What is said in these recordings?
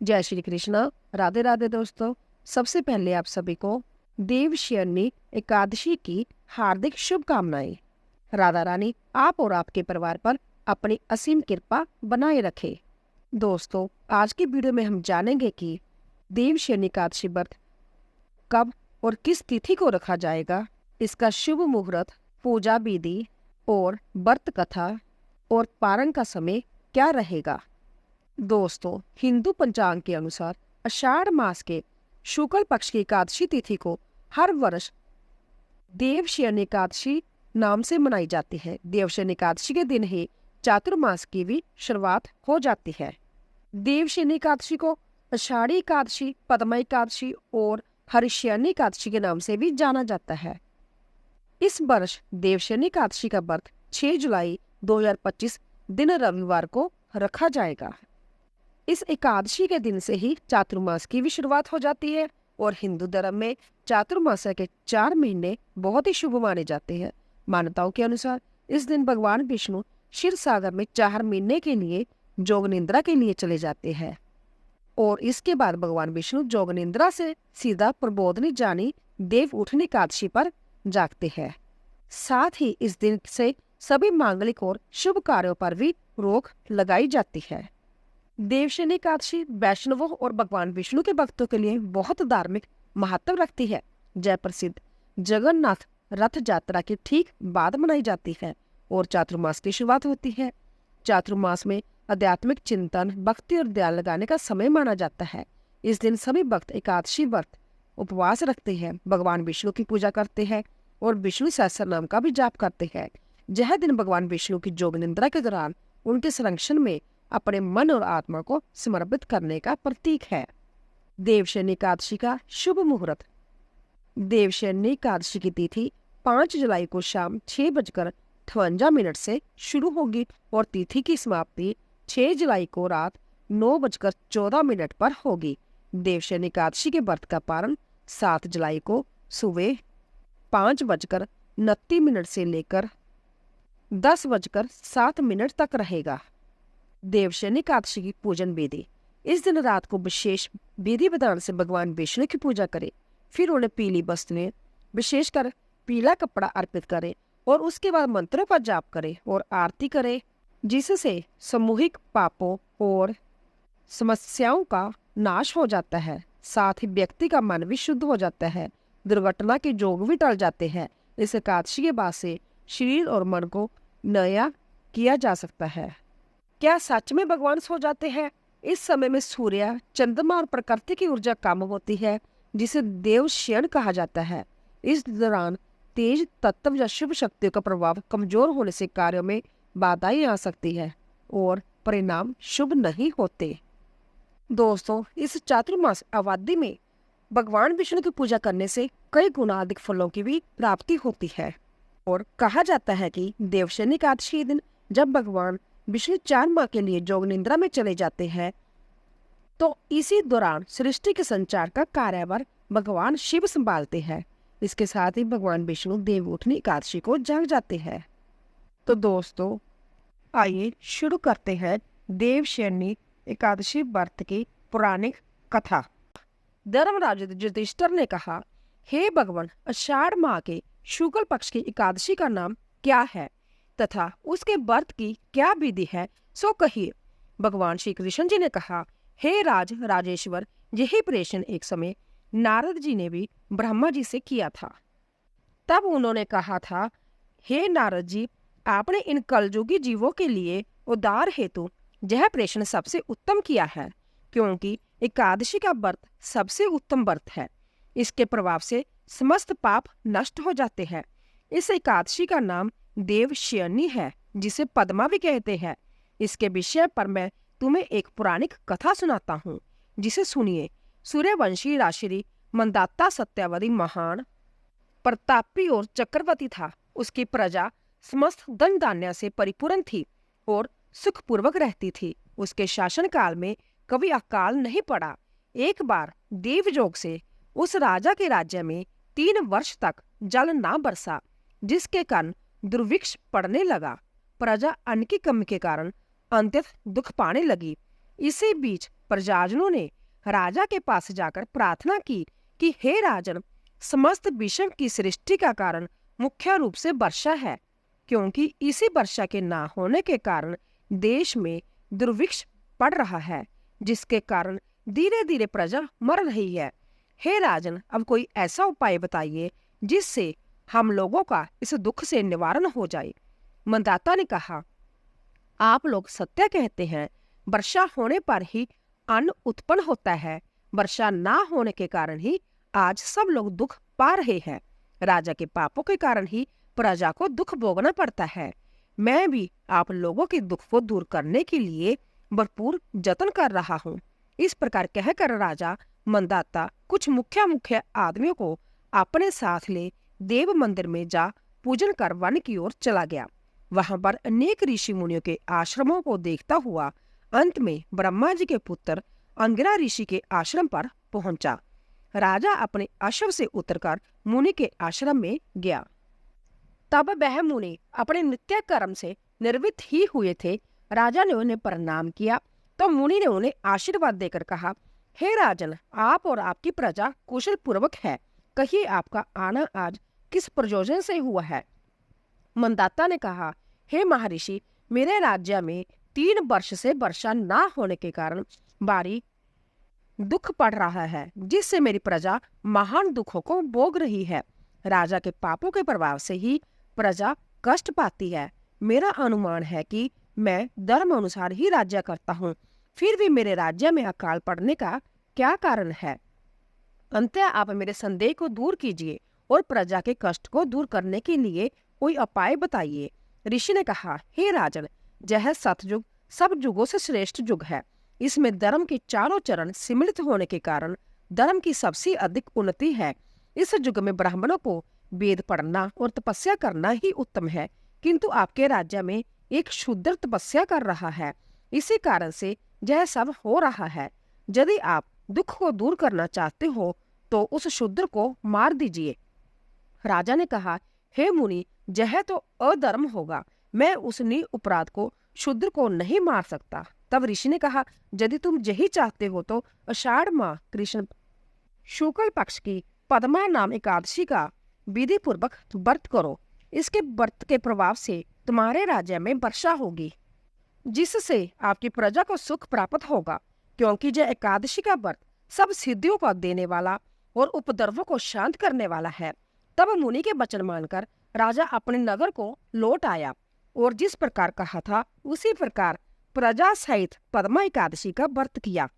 जय श्री कृष्णा, राधे राधे दोस्तों। सबसे पहले आप सभी को देवशयनी एकादशी की हार्दिक शुभकामनाएं। राधा रानी आप और आपके परिवार पर अपनी असीम कृपा बनाए रखे। दोस्तों, आज की वीडियो में हम जानेंगे कि देवशयनी एकादशी व्रत कब और किस तिथि को रखा जाएगा, इसका शुभ मुहूर्त, पूजा विधि और व्रत कथा और पारण का समय क्या रहेगा। दोस्तों, हिंदू पंचांग के अनुसार आषाढ़ मास के शुक्ल पक्ष की एकादशी तिथि को हर वर्ष देवशयनी एकादशी नाम से मनाई जाती है। देवशयनी एकादशी के दिन ही चातुर्मास की भी शुरुआत हो जाती है। देवशयनी एकादशी को आषाढ़ी एकादशी, पद्मा एकादशी और हरिशयनी एकादशी के नाम से भी जाना जाता है। इस वर्ष देवशयनी एकादशी का व्रत 6 जुलाई 2025 दिन रविवार को रखा जाएगा। इस एकादशी के दिन से ही चातुर्मास की भी शुरुआत हो जाती है और हिंदू धर्म में चातुर्मास के 4 महीने बहुत ही शुभ माने जाते हैं। मान्यताओं के अनुसार इस दिन भगवान विष्णु क्षीर सागर में 4 महीने के लिए जोग निद्रा के लिए चले जाते हैं और इसके बाद भगवान विष्णु जोग निद्रा से सीधा प्रबोधनी जानी देव उठनी एकादशी पर जागते हैं। साथ ही इस दिन से सभी मांगलिक और शुभ कार्यों पर भी रोक लगाई जाती है। देवशयनी एकादशी वैष्णवों और भगवान विष्णु के भक्तों के लिए बहुत धार्मिक महत्व रखती है। जय प्रसिद्ध जगन्नाथ रथ यात्रा के ठीक बाद मनाई जाती है और चातुर्मास की शुरुआत होती है। चातुर्मास में आध्यात्मिक चिंतन, भक्ति और ध्यान लगाने का समय माना जाता है। इस दिन सभी भक्त एकादशी व्रत उपवास रखते हैं, भगवान विष्णु की पूजा करते हैं और विष्णु सहस्त्र नाम का भी जाप करते हैं। यह दिन भगवान विष्णु की जोग निद्रा के दौरान उनके संरक्षण में अपने मन और आत्मा को समर्पित करने का प्रतीक है। देवशयनी एकादशी का शुभ मुहूर्त। देवशयनी एकादशी की तिथि 5 जुलाई को शाम 6:58 से शुरू होगी और तिथि की समाप्ति 6 जुलाई को रात 9:14 पर होगी। देवशयनी एकादशी के व्रत का पारण 7 जुलाई को सुबह 5:29 से लेकर 10:07 तक रहेगा। देवशयनी एकादशी की पूजन विधि। इस दिन रात को विशेष विधि विधान से भगवान विष्णु की पूजा करें, फिर उन्हें पीली वस्त्रें, विशेषकर पीला कपड़ा अर्पित करें और उसके बाद मंत्रों का जाप करें और आरती करें, जिससे सामूहिक पापों और समस्याओं का नाश हो जाता है। साथ ही व्यक्ति का मन भी शुद्ध हो जाता है, दुर्घटना के जोग भी टल जाते हैं। इस एकादशी के बाद से शरीर और मन को नया किया जा सकता है। क्या सच में भगवान सो जाते हैं? इस समय में सूर्य, चंद्रमा और प्रकृति की ऊर्जा कम होती है, जिसे देवशयन कहा जाता है। इस दौरान तेज तत्व या शुभ शक्तियों का प्रभाव कमजोर होने से कार्यों में बाधाएं आ सकती है और परिणाम शुभ नहीं होते। दोस्तों, इस चातुर्मास अवधि में भगवान विष्णु की पूजा करने से कई गुना अधिक फलों की भी प्राप्ति होती है और कहा जाता है कि देवशयनी एकादशी के दिन जब भगवान विष्णु 4 माह के लिए जोग निद्रा में चले जाते हैं, तो इसी दौरान सृष्टि के संचार का कार्यभार भगवान शिव संभालते हैं। इसके साथ ही भगवान विष्णु देव उठनी एकादशी को जाग जाते हैं। तो दोस्तों, आइए शुरू करते हैं देवशयनी एकादशी व्रत की पौराणिक कथा। धर्मराज युधिष्ठिर ने कहा, हे भगवान, आषाढ़ माह के शुक्ल पक्ष की एकादशी का नाम क्या है तथा उसके व्रत की क्या विधि है, सो कहिए। भगवान श्री कृष्ण जी ने कहा, हे राजेश्वर, यही प्रश्न एक समय नारद जी ने भी ब्रह्मा जी से किया था। तब उन्होंने कहा था, हे नारद जी, आपने इन कलयुगी जीवों के लिए उद्धार हेतु यह प्रश्न सबसे उत्तम किया है, क्योंकि एकादशी का व्रत सबसे उत्तम व्रत है। इसके प्रभाव से समस्त पाप नष्ट हो जाते हैं। इस एकादशी का नाम देवशयनी है, जिसे पद्मा भी कहते हैं। इसके विषय पर मैं तुम्हें एक पौराणिक कथा सुनाता हूँ, जिसे सुनिए। सूर्यवंशी राशि मंदाता सत्यवती महान, प्रतापी और चक्रवर्ती था। उसकी प्रजा समस्त धन धान्य से परिपूर्ण थी और सुखपूर्वक रहती थी। उसके शासन काल में कभी अकाल नहीं पड़ा। एक बार देवयोग से उस राजा के राज्य में 3 वर्ष तक जल ना बरसा, जिसके कारण दुर्भिक्ष पड़ने लगा। प्रजा अन्न की कमी के कारण अत्यंत दुख पाने लगी। इसी बीच प्रजाजनों ने राजा के पास जाकर प्रार्थना की कि हे राजन, समस्त विश्व की सृष्टि का कारण मुख्य रूप से वर्षा है, क्योंकि इसी वर्षा के ना होने के कारण देश में दुर्भिक्ष पड़ रहा है, जिसके कारण धीरे धीरे प्रजा मर रही है। हे राजन, अब कोई ऐसा उपाय बताइए जिससे हम लोगों का इस दुख से निवारण हो जाए। मंदाता ने कहा, आप लोग सत्य कहते हैं, वर्षा होने पर ही अन्न उत्पन्न होता है। वर्षा ना होने के कारण ही आज सब लोग दुख पा रहे हैं। राजा के पापों के कारण ही प्रजा को दुख भोगना पड़ता है। मैं भी आप लोगों के दुख को दूर करने के लिए भरपूर जतन कर रहा हूँ। इस प्रकार कहकर राजा मंदाता कुछ मुख्य आदमियों को अपने साथ ले देव मंदिर में जा पूजन कर वन की ओर चला गया। वहां पर अनेक ऋषि मुनियों के आश्रमों को देखता हुआ अंत में ब्रह्मा जी के पुत्र अंगिरा ऋषि के आश्रम पर पहुंचा। राजा अपने अश्व से उतरकर मुनि के आश्रम में गया। तब वह मुनि अपने नित्य कर्म से निर्वृत्त ही हुए थे। राजा ने उन्हें प्रणाम किया तो मुनि ने उन्हें आशीर्वाद देकर कहा, हे राजन, आप और आपकी प्रजा कुशल पूर्वक है। कहिए, आपका आना आज किस प्रयोजन से हुआ है? मंदाता ने कहा, हे महर्षि, मेरे राज्य में 3 वर्ष से वर्षा ना होने के कारण भारी दुख पड़ रहा है, जिससे मेरी प्रजा महान दुखों को भोग रही है। राजा के पापों के प्रभाव से ही प्रजा कष्ट पाती है। मेरा अनुमान है कि मैं धर्म अनुसार ही राज्य करता हूँ, फिर भी मेरे राज्य में अकाल पड़ने का क्या कारण है? अंततः आप मेरे संदेह को दूर कीजिए और प्रजा के कष्ट को दूर करने के लिए कोई उपाय बताइए। ऋषि ने कहा, हे राजन, यह सतयुग सब युगों से श्रेष्ठ युग है। इसमें धर्म के चारों चरण सम्मिलित होने के कारण धर्म की सबसे अधिक उन्नति है। इस युग में ब्राह्मणों को वेद पढ़ना और तपस्या करना ही उत्तम है, किंतु आपके राज्य में एक शूद्र तपस्या कर रहा है। इसी कारण से यह सब हो रहा है। यदि आप दुख को दूर करना चाहते हो तो उस शूद्र को मार दीजिए। राजा ने कहा, हे मुनि, यह तो अधर्म होगा। मैं उस अपराध को शूद्र को नहीं मार सकता। तब ऋषि ने कहा, यदि तुम यही चाहते हो तो आषाढ़ माह कृष्ण शुक्ल पक्ष की पद्मा नाम एकादशी का विधि पूर्वक व्रत करो। इसके व्रत के प्रभाव से तुम्हारे राज्य में वर्षा होगी, जिससे आपकी प्रजा को सुख प्राप्त होगा, क्योंकि यह एकादशी का व्रत सब सिद्धियों को देने वाला और उपद्रवों को शांत करने वाला है। तब मुनि के वचन मानकर राजा अपने नगर को लौट आया और जिस प्रकार कहा था उसी प्रकार प्रजा सहित पद्मा एकादशी का व्रत किया।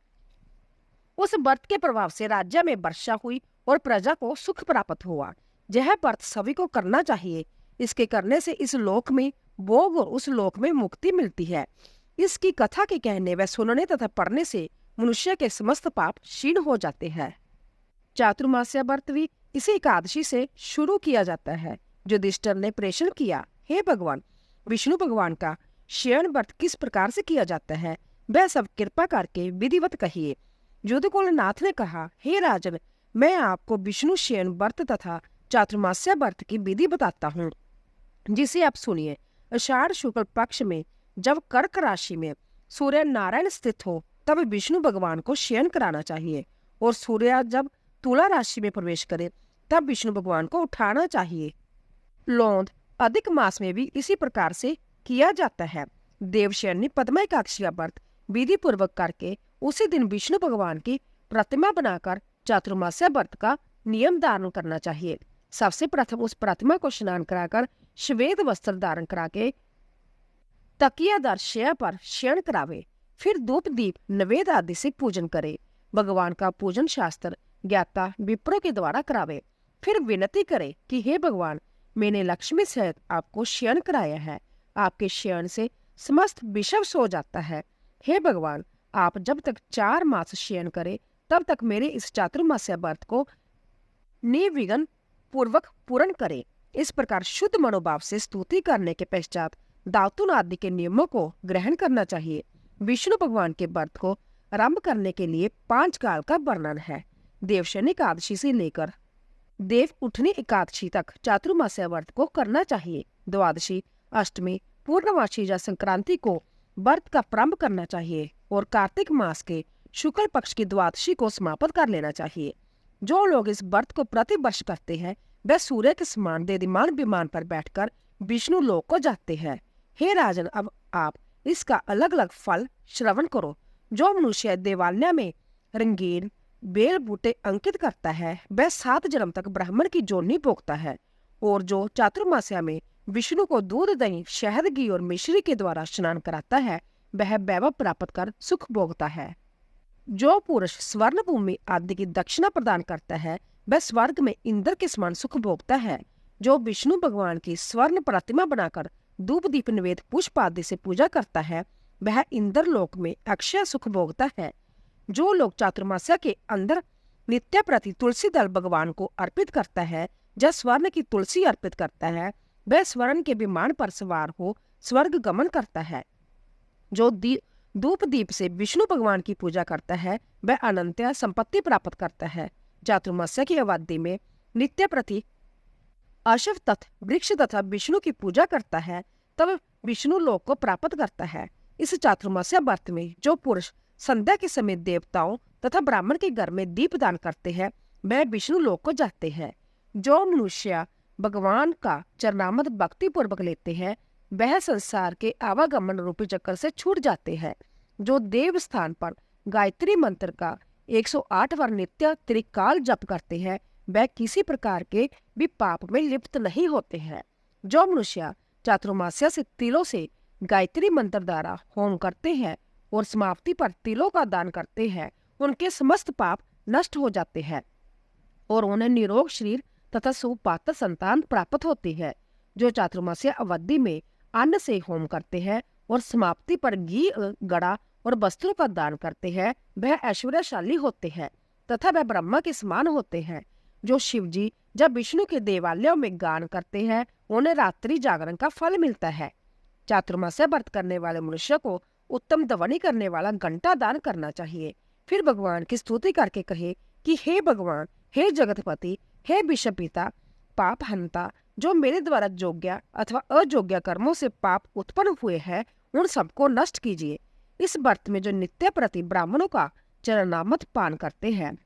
उस व्रत के प्रभाव से राज्य में वर्षा हुई और प्रजा को सुख प्राप्त हुआ। यह व्रत सभी को करना चाहिए। इसके करने से इस लोक में भोग और उस लोक में मुक्ति मिलती है। इसकी कथा के कहने व सुनने तथा पढ़ने से मनुष्य के समस्त पाप क्षीण हो जाते हैं। चातुर्मास्य व्रत भी इसी एकादशी से शुरू किया जाता है। युधिष्ठिर ने प्रश्न किया, हे भगवान, विष्णु भगवान का शयन व्रत किस प्रकार से किया जाता है? वह सब कृपा करके विधिवत कहिए। युधिकुलनाथ ने कहा, हे राजन, मैं आपको विष्णु शयन व्रत तथा चातुर्मास्य व्रत की विधि बताता हूँ, जिसे आप सुनिए। आषाढ़ शुक्ल पक्ष में जब कर्क राशि में सूर्य नारायण स्थित हो तब विष्णु भगवान को शयन कराना चाहिए, और सूर्य जब तुला राशि में प्रवेश करे तब विष्णु भगवान को उठाना चाहिए। लौंद अधिक मास में भी इसी प्रकार से किया जाता है। देवशयन ने पद्मा एकादशी का व्रत विधि पूर्वक करके उसी दिन विष्णु भगवान की प्रतिमा बनाकर चातुर्मास्य व्रत का नियम धारण करना चाहिए। सबसे प्रथम उस प्रतिमा को स्नान कराकर श्वेत वस्त्र धारण करा के तकियादार शय्या पर शयन करावे। फिर धूप दीप नवेद आदि से पूजन करे। भगवान का पूजन शास्त्र ज्ञाता विप्रों के द्वारा करावे। फिर विनती करे कि हे भगवान, मैंने लक्ष्मी सहित आपको शयन कराया है। आपके शयन से समस्त विषम सो जाता है। हे भगवान, आप जब तक 4 मास शयन करे तब तक मेरे इस चातुर्मास्य व्रत को निर्विघ्न पूर्वक पूर्ण करे। इस प्रकार शुद्ध मनोभाव से स्तुति करने के पश्चात दातुन आदि के नियमों को ग्रहण करना चाहिए। विष्णु भगवान के व्रत को आरंभ करने के लिए 5 काल का वर्णन है। देवशयनी एकादशी से लेकर देव उठनी एकादशी तक चातुर्मास्य व्रत को करना चाहिए। द्वादशी, अष्टमी, पूर्णमासी या संक्रांति को व्रत का प्रारंभ करना चाहिए। और कार्तिक मास के शुक्ल पक्ष की द्वादशी को समाप्त कर लेना चाहिए। जो लोग इस व्रत को प्रतिवर्ष करते हैं वह सूर्य के समान देदीमान विमान पर बैठकर विष्णु लोक को जाते हैं। हे राजन, अब आप इसका अलग अलग फल श्रवण करो। जो मनुष्य देवालय में रंगीन बेल बूटे अंकित करता है वह 7 जन्म तक ब्राह्मण की जोनी भोगता है, और जो चातुर्मास्या में विष्णु को दूध, दही, शहद, घी और मिश्री के द्वारा स्नान कराता है वह वैभव प्राप्त कर सुख भोगता है। जो पुरुष स्वर्ण भूमि आदि की दक्षिणा प्रदान करता है वह स्वर्ग में इंद्र के समान सुख भोगता है। जो विष्णु भगवान की स्वर्ण प्रतिमा बनाकर धूप दीप निवेद पुष्प आदि से पूजा करता है वह इंद्र लोक में अक्षय सुख भोगता है। जो लोग चातुर्मास्या के अंदर नित्य प्रति तुलसी दल भगवान को अर्पित करता है या स्वर्ण की तुलसी अर्पित करता है वह स्वर्ण के विमान पर सवार हो स्वर्ग गमन करता है। जो धूप दीप से विष्णु भगवान की पूजा करता है वह अनंत संपत्ति प्राप्त करता है। चातुर्मास्या की अवधि में नित्य प्रति अश्वत्थ वृक्ष तथा विष्णु की पूजा करता है तब विष्णु लोक को प्राप्त करता है। इस चातुर्मास्या व्रत में जो पुरुष संध्या के समय देवताओं तथा ब्राह्मण के घर में दीप दान करते हैं वह विष्णु लोक को जाते हैं। जो मनुष्य भगवान का चरणामृत भक्ति पूर्वक लेते हैं वह संसार के आवागमन रूपी चक्कर से छूट जाते हैं। जो देव स्थान पर गायत्री मंत्र का 108 बार नित्य त्रिकाल जप करते हैं वह किसी प्रकार के भी पाप में लिप्त नहीं होते हैं। जो मनुष्य चातुर्मास्या से तिलों से गायत्री मंत्र द्वारा होम करते हैं और समाप्ति पर तिलों का दान करते हैं उनके समस्त पाप नष्ट हो जाते हैं और उन्हें निरोग शरीर तथा सुपात्र संतान प्राप्त होती है। जो चातुर्मास्या अवधि में अन्न से होम करते हैं और समाप्ति पर घी, गड़ा और वस्त्रों का दान करते हैं वह ऐश्वर्यशाली होते हैं तथा वह ब्रह्मा के समान होते हैं। जो शिवजी जब विष्णु के देवालयों में गान करते हैं उन्हें रात्रि जागरण का फल मिलता है। चातुर्मास्या व्रत करने वाले मनुष्य को उत्तम ध्वनि करने वाला घंटा दान करना चाहिए। फिर भगवान की स्तुति करके कहे कि हे भगवान, हे जगतपति, हे विश्व पिता, पाप हंता, जो मेरे द्वारा योग्य अथवा अयोग्य कर्मों से पाप उत्पन्न हुए हैं उन सबको नष्ट कीजिए। इस व्रत में जो नित्य प्रति ब्राह्मणों का चरणामृत पान करते हैं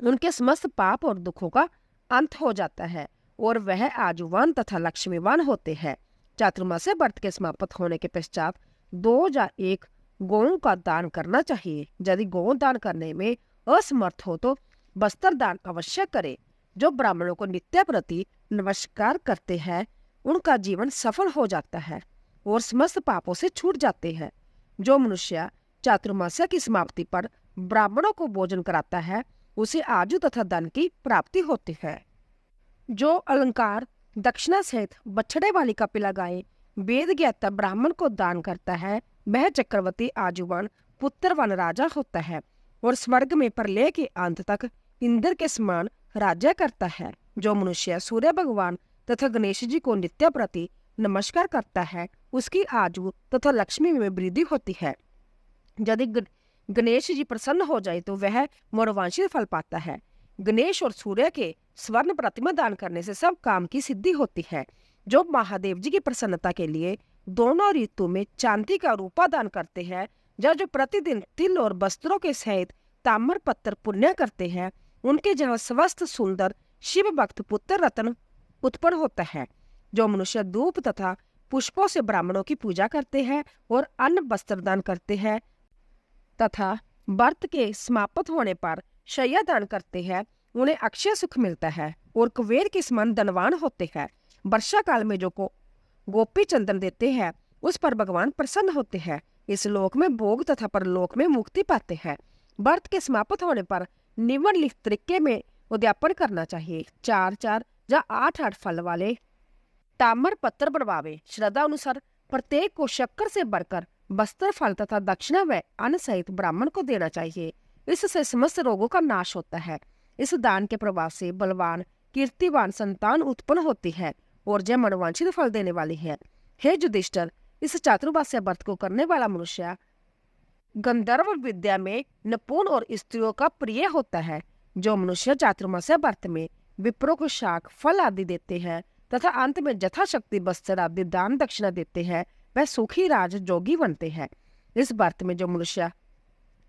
उनके समस्त पाप और दुखों का अंत हो जाता है और वह आजुवान तथा लक्ष्मीवान होते हैं। चातुर्मास्या व्रत के समाप्त होने के पश्चात 2 या 1 गौओं का दान करना चाहिए। यदि गौ दान करने में असमर्थ हो तो वस्त्र दान अवश्य करे। जो ब्राह्मणों को नित्य प्रति नमस्कार करते हैं उनका जीवन सफल हो जाता है और समस्त पापों से छूट जाते हैं। जो मनुष्य चातुर्मास्या की समाप्ति पर ब्राह्मणों को भोजन कराता है उसे आजु तथा धन की प्राप्ति होती है। जो अलंकार दक्षिणा सहित बछड़े वाली कपिला गाय वेद ज्ञाता ब्राह्मण को दान करता है वह चक्रवर्ती आजुवान पुत्रवान राजा होता है और स्वर्ग में प्रलय के अंत तक इंद्र के समान राज्य करता है। जो मनुष्य सूर्य भगवान तथा गणेश जी को नित्य प्रति नमस्कार करता है उसकी आयु तथा लक्ष्मी में वृद्धि होती है। यदि गणेश जी प्रसन्न हो जाए तो वह मोरवांशी फल पाता है। गणेश और सूर्य के स्वर्ण प्रतिमा दान करने से सब काम की सिद्धि होती है। जो महादेव जी की प्रसन्नता के लिए दोनों ऋतु में चांदी का रूपा दान करते हैं या जो प्रतिदिन तिल और वस्त्रों के सहित ताम्र पत्थर पुण्य करते हैं उनके जहाँ स्वस्थ सुंदर शिव भक्त पुत्र रत्न उत्पन्न होता है। जो मनुष्य धूप तथा पुष्पों से ब्राह्मणों की पूजा करते हैं और अन्न वस्त्र दान करते हैं तथा व्रत के समाप्त होने पर शय्या दान करते हैं उन्हें अक्षय सुख मिलता है और कुबेर के समान धनवान होते हैं। वर्षा काल में जो गोपी चंदन देते हैं उस पर भगवान प्रसन्न होते हैं। इस लोक में भोग तथा परलोक में मुक्ति पाते हैं। व्रत के समाप्त होने पर निम्नलिखित तरीके में उद्यापन करना चाहिए। 4-4 या 8-8 फल वाले ताम्र पत्र बनवावे। श्रद्धा अनुसार प्रत्येक को शक्कर से भरकर वस्त्र, फल तथा दक्षिणा व अन्न सहित ब्राह्मण को देना चाहिए। इससे समस्त रोगों का नाश होता है। इस दान के प्रभाव से बलवान कीर्तिवान संतान उत्पन्न होती है और जय मनोवांछित फल देने वाली है। हे युधिष्ठिर, इस चातुर्मास्या व्रत को करने वाला मनुष्य गंधर्व विद्या में निपुण और स्त्रियों का प्रिय होता है। जो मनुष्य चातुर्मास्या व्रत में विप्रों को शाक फल आदि देते हैं तथा अंत में यथाशक्ति वस्त्र आदि दान दक्षिणा देते हैं वह सुखी राज जोगी बनते हैं। इस व्रत में जो मनुष्य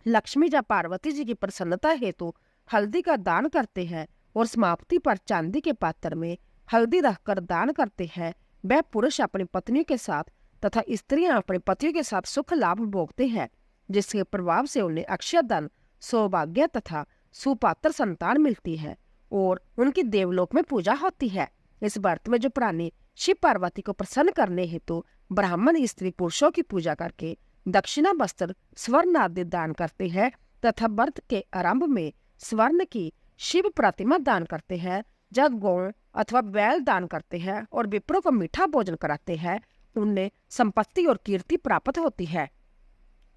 लक्ष्मी या पार्वती जी की प्रसन्नता हेतु हल्दी का दान करते हैं और समाप्ति पर चांदी के पात्र में हल्दी रखकर दान करते हैं, वह पुरुष अपनी पत्नियों के साथ तथा स्त्रियां अपने पतियों के साथ सुख लाभ भोगते हैं, जिसके प्रभाव से उन्हें अक्षय धन, सौभाग्य तथा सुपात्र संतान मिलती है और उनकी देवलोक में पूजा होती है। इस व्रत में जो प्राणी शिव पार्वती को प्रसन्न करने हेतु ब्राह्मण स्त्री पुरुषों की पूजा करके दक्षिणा वस्त्र स्वर्ण आदि दान करते हैं तथा व्रत के आरंभ में स्वर्ण की शिव प्रतिमा दान करते हैं, जब गौ अथवा बैल दान करते हैं और विप्रों को मीठा भोजन कराते हैं, उन्हें संपत्ति और कीर्ति प्राप्त होती है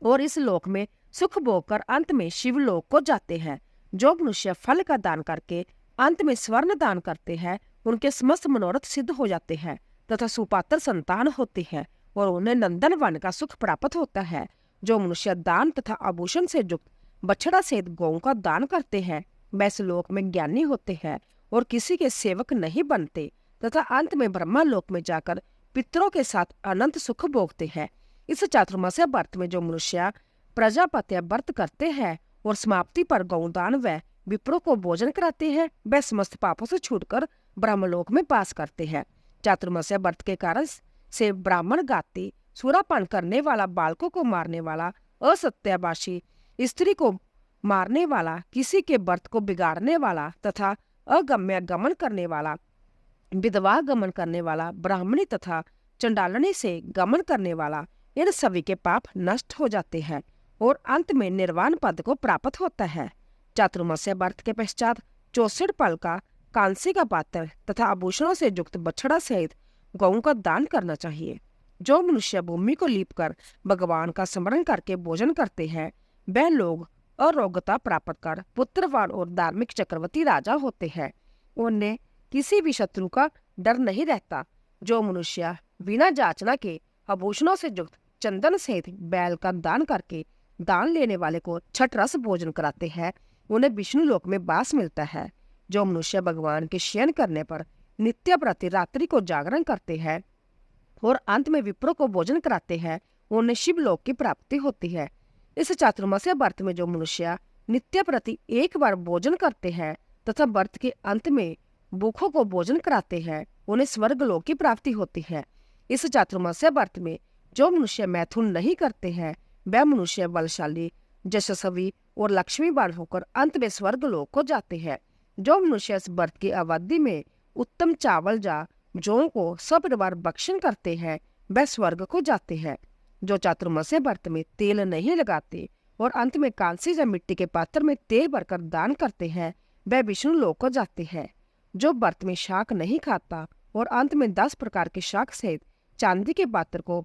और इस लोक में सुख भोग कर अंत में शिवलोक को जाते हैं। जो मनुष्य फल का दान करके अंत में स्वर्ण दान करते हैं, उनके समस्त मनोरथ सिद्ध हो जाते हैं तथा सुपात्र संतान होती है और उन्हें नंदन वन का सुख प्राप्त होता है। जो मनुष्य दान तथा आभूषण से युक्त बछड़ा सहित गौ का दान करते हैं, वह इस लोक में ज्ञानी होते हैं और किसी के सेवक नहीं बनते तथा अंत में ब्रह्मा लोक में जाकर पितरों के साथ अनंत सुख भोगते हैं। इस चातुर्मास्य व्रत में जो मनुष्य प्रजापत्य व्रत करते हैं और समाप्ति पर गौदान व विप्रों को भोजन कराते हैं, वह समस्त पापों से छूटकर ब्रह्मलोक में वास करते हैं। चातुर्मास्य व्रत के कारण से ब्राह्मण गाती, सुरापान करने वाला, बालकों को मारने वाला, असत्याभाषी, स्त्री को मारने वाला, किसी के व्रत को बिगाड़ने वाला तथा अगम्य गमन करने वाला, विधवा गमन करने वाला, ब्राह्मणी तथा चंडालनी से गमन करने वाला, इन सभी के पाप नष्ट हो जाते हैं और अंत में निर्वाण पद को प्राप्त होता है। चातुर्मास्य व्रत के पश्चात 64 पल का कांसे का पात्र तथा आभूषणों से युक्त बछड़ा सहित गौ का दान करना चाहिए। जो मनुष्य भूमि को लीपकर भगवान का स्मरण करके भोजन करते हैं, वह लोग अरोगता प्राप्त कर पुत्रवान और धार्मिक चक्रवर्ती राजा होते हैं। उन्हें किसी भी शत्रु का डर नहीं रहता। जो मनुष्य बिना जांचना के आभूषणों से युक्त चंदन सहित बैल का दान करके दान लेने वाले को छठ रस भोजन कराते हैं, उन्हें विष्णु लोक में वास मिलता है। जो मनुष्य भगवान के शयन करने पर नित्य प्रति रात्रि को जागरण करते हैं और अंत में विप्रों को भोजन कराते हैं, उन्हें शिवलोक की प्राप्ति होती है। इस चातुर्मास्य व्रत में जो मनुष्य नित्य प्रति एक बार भोजन करते हैं तथा व्रत के अंत में भूखों को भोजन कराते हैं, उन्हें स्वर्ग लोक की प्राप्ति होती है। इस चातुर्मास्य व्रत में जो मनुष्य मैथुन नहीं करते हैं, वह मनुष्य बलशाली, यशस्वी और लक्ष्मीवान होकर अंत में स्वर्ग लोक को जाते हैं। जो मनुष्य इस व्रत की अवधि में उत्तम चावल या जौ को सपरिवार भक्षण करते हैं, वह स्वर्ग को जाते हैं। जो चातुर्मास्य व्रत में तेल नहीं लगाते और अंत में कांसे या मिट्टी के पात्र में तेल भरकर दान करते हैं, वह विष्णु लोक को जाते हैं। जो व्रत में शाक नहीं खाता और अंत में 10 प्रकार के शाक सहित चांदी के पात्र को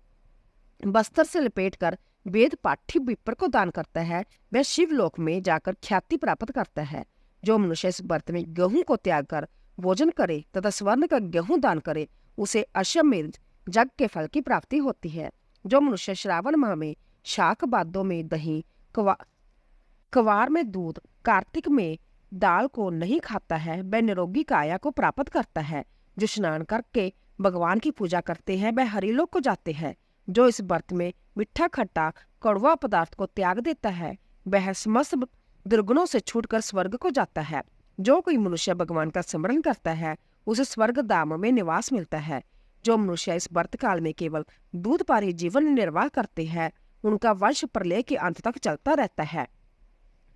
बस्तर से लपेटकर वेद पाठी विप्र को दान करता है, वह शिवलोक में जाकर ख्याति प्राप्त करता है। जो मनुष्य इस व्रत में गेहूं को त्याग कर भोजन करे तथा स्वर्ण का गेहूं दान करे, उसे अश्वमेध यज्ञ के फल की प्राप्ति होती है। जो मनुष्य श्रावण माह में शाक, बादों में दही, कवार में दूध, कार्तिक में दाल को नहीं खाता है, वह निरोगी काया को प्राप्त करता है। जो स्नान करके भगवान की पूजा करते हैं, वह हरिलोक को जाते हैं। जो इस व्रत में मीठा, खट्टा, कड़वा पदार्थ को त्याग देता है, वह समस्त दुर्गुणों से छूटकर स्वर्ग को जाता है। जो कोई मनुष्य भगवान का स्मरण करता है, उसे स्वर्ग धाम में निवास मिलता है। जो मनुष्य इस व्रत काल में केवल दूध पर ही जीवन निर्वाह करते हैं, उनका वंश प्रलय के अंत तक चलता रहता है।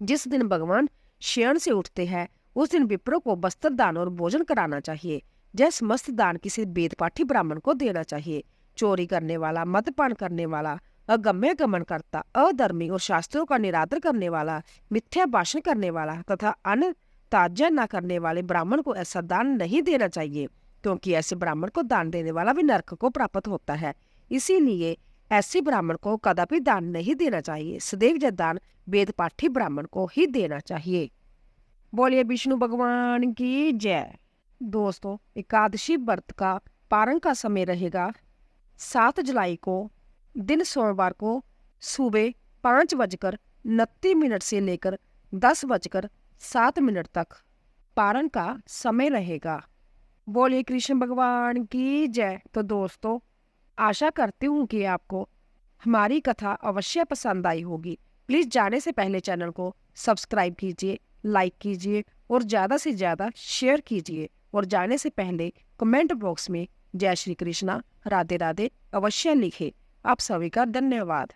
जिस दिन भगवान शयन से उठते हैं, उस दिन विप्रों को वस्त्र दान और भोजन कराना चाहिए। यह समस्त दान किसी वेदपाठी ब्राह्मण को देना चाहिए। चोरी करने वाला, मदपान करने वाला, अगम्य गमन करता, अधर्मी और शास्त्रों का निरादर करने वाला, मिथ्या भाषण करने वाला तथा अन्य ताज्या न करने वाले ब्राह्मण को ऐसा दान नहीं देना चाहिए, क्योंकि ऐसे ब्राह्मण को दान देने वाला भी नरक को प्राप्त होता है। इसीलिए ऐसे ब्राह्मण को कदापि दान नहीं देना चाहिए। सदैव यह दान वेदपाठी ब्राह्मण को ही देना चाहिए। बोलिए विष्णु भगवान की जय। दोस्तों, एकादशी व्रत का पारण का समय रहेगा 7 जुलाई को, दिन सोमवार को सुबह 5:29 से लेकर 10:07 तक पारण का समय रहेगा। बोलिए कृष्ण भगवान की जय। तो दोस्तों, आशा करती हूँ कि आपको हमारी कथा अवश्य पसंद आई होगी। प्लीज़ जाने से पहले चैनल को सब्सक्राइब कीजिए, लाइक कीजिए और ज़्यादा से ज़्यादा शेयर कीजिए। और जाने से पहले कमेंट बॉक्स में जय श्री कृष्णा, राधे राधे अवश्य लिखें। आप सभी का धन्यवाद।